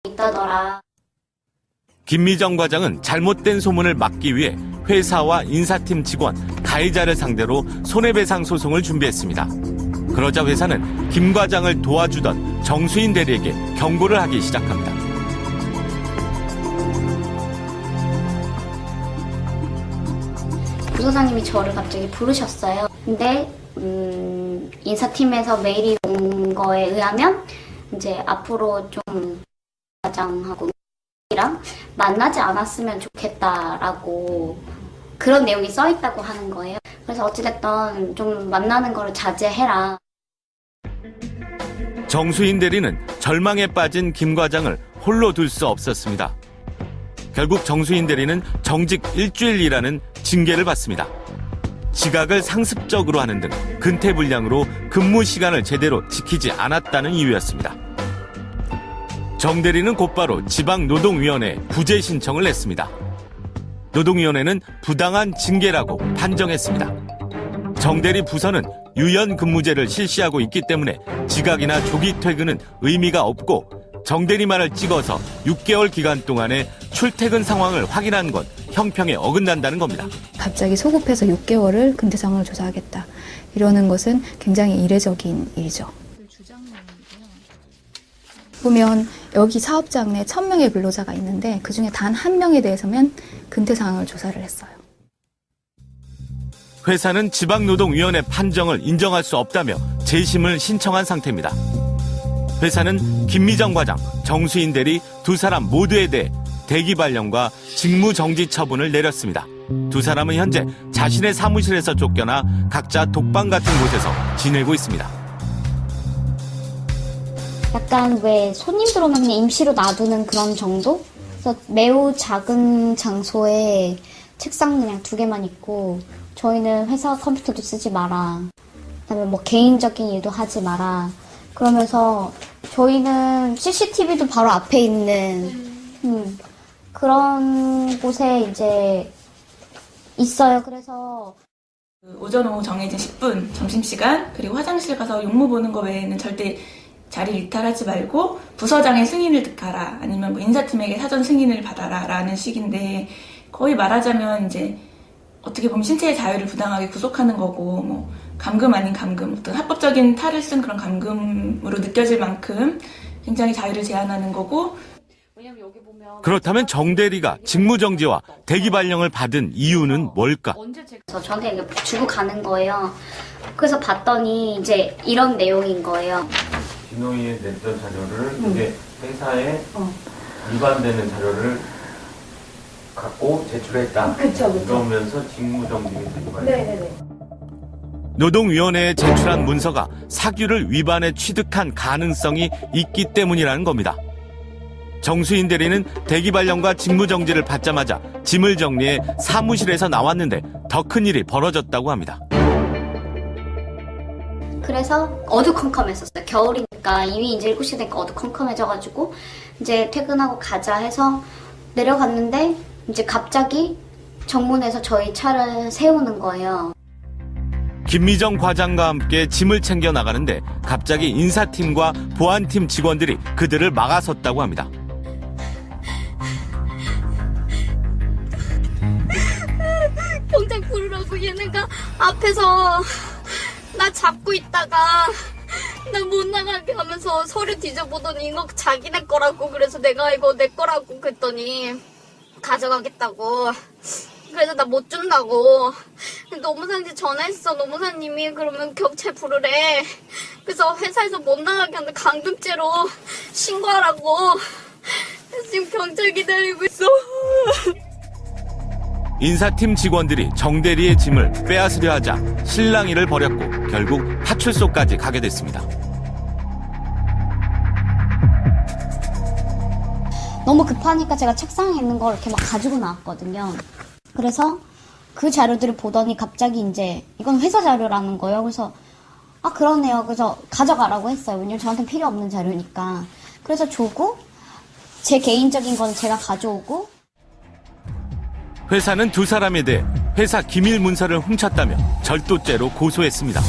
있다더라. 김미정 과장은 잘못된 소문을 막기 위해 회사와 인사팀 직원, 가해자를 상대로 손해배상 소송을 준비했습니다. 그러자 회사는 김 과장을 도와주던 정수인 대리에게 경고를 하기 시작합니다. 부서장님이 저를 갑자기 부르셨어요. 근데 인사팀에서 메일이 온 거에 의하면 이제 앞으로 좀 과장하고 랑 만나지 않았으면 좋겠다라고 그런 내용이 써 있다고 하는 거예요. 그래서 어찌됐든 좀 만나는 거를 자제해라. 정수인 대리는 절망에 빠진 김 과장을 홀로 둘 수 없었습니다. 결국 정수인 대리는 정직 일주일이라는 징계를 받습니다. 지각을 상습적으로 하는 등 근태불량으로 근무 시간을 제대로 지키지 않았다는 이유였습니다. 정 대리는 곧바로 지방노동위원회에 구제 신청을 냈습니다. 노동위원회는 부당한 징계라고 판정했습니다. 정 대리 부서는 유연근무제를 실시하고 있기 때문에 지각이나 조기 퇴근은 의미가 없고 정 대리 말을 찍어서 6개월 기간 동안의 출퇴근 상황을 확인한 건 형평에 어긋난다는 겁니다. 갑자기 소급해서 6개월을 근태 상황을 조사하겠다. 이러는 것은 굉장히 이례적인 일이죠. 보면 여기 사업장 내 1000명의 근로자가 있는데 그중에 단 한 명에 대해서만 근태 상황을 조사를 했어요. 회사는 지방노동위원회 판정을 인정할 수 없다며 재심을 신청한 상태입니다. 회사는 김미정 과장, 정수인 대리 두 사람 모두에 대해 대기 발령과 직무정지 처분을 내렸습니다. 두 사람은 현재 자신의 사무실에서 쫓겨나 각자 독방 같은 곳에서 지내고 있습니다. 약간 왜 손님 들어오면 그냥 임시로 놔두는 그런 정도? 그래서 매우 작은 장소에 책상 그냥 2개만 있고 저희는 회사 컴퓨터도 쓰지 마라. 그다음에 뭐 개인적인 일도 하지 마라. 그러면서 저희는 CCTV도 바로 앞에 있는 그런 곳에 이제 있어요. 그래서 오전 오후 정해진 10분 점심시간 그리고 화장실 가서 용무 보는 거 외에는 절대 자리 일탈하지 말고 부서장의 승인을 득하라 아니면 뭐 인사팀에게 사전 승인을 받아라 라는 식인데 거의 말하자면 이제 어떻게 보면 신체의 자유를 부당하게 구속하는 거고 뭐 감금 아닌 감금 어떤 합법적인 탈을 쓴 그런 감금으로 느껴질 만큼 굉장히 자유를 제한하는 거고. 그렇다면 정 대리가 직무정지와 대기 발령을 받은 이유는 뭘까? 그래서 저한테 이거 주고 가는 거예요. 그래서 봤더니 이제 이런 내용인 거예요. 진호이에 냈던 자료를 이제 회사에 위반되는 자료를 갖고 제출했다. 그쵸. 그러면서 직무정지가 된 거예요. 네네네. 노동위원회에 제출한 문서가 사규를 위반해 취득한 가능성이 있기 때문이라는 겁니다. 정수인 대리는 대기 발령과 직무정지를 받자마자 짐을 정리해 사무실에서 나왔는데 더 큰 일이 벌어졌다고 합니다. 그래서 어두컴컴했었어요. 겨울이니까 이미 이제 7시 되니까 어두컴컴해져가지고 이제 퇴근하고 가자 해서 내려갔는데 이제 갑자기 정문에서 저희 차를 세우는 거예요. 김미정 과장과 함께 짐을 챙겨 나가는데 갑자기 인사팀과 보안팀 직원들이 그들을 막아섰다고 합니다. 경찰 부르라고 얘네가 앞에서 나 잡고 있다가 나 못 나가게 하면서 서류 뒤져보더니 이거 자기네 거라고 그래서 내가 이거 내 거라고 그랬더니 가져가겠다고 그래서 나 못 준다고 노무사한테 전화했어. 노무사님이 그러면 경찰 부르래. 그래서 회사에서 못 나가게 하는데 강금죄로 신고하라고 지금 경찰 기다리고 있어. 인사팀 직원들이 정 대리의 짐을 빼앗으려 하자 실랑이를 벌였고 결국 파출소까지 가게 됐습니다. 너무 급하니까 제가 책상에 있는 걸 이렇게 막 가지고 나왔거든요. 그래서 그 자료들을 보더니 갑자기 이제 이건 회사 자료라는 거예요. 그래서 아 그러네요. 그래서 가져가라고 했어요. 왜냐면 저한테 필요 없는 자료니까. 그래서 주고 제 개인적인 건 제가 가져오고. 회사는 두 사람에 대해 회사 기밀 문서를 훔쳤다며 절도죄로 고소했습니다.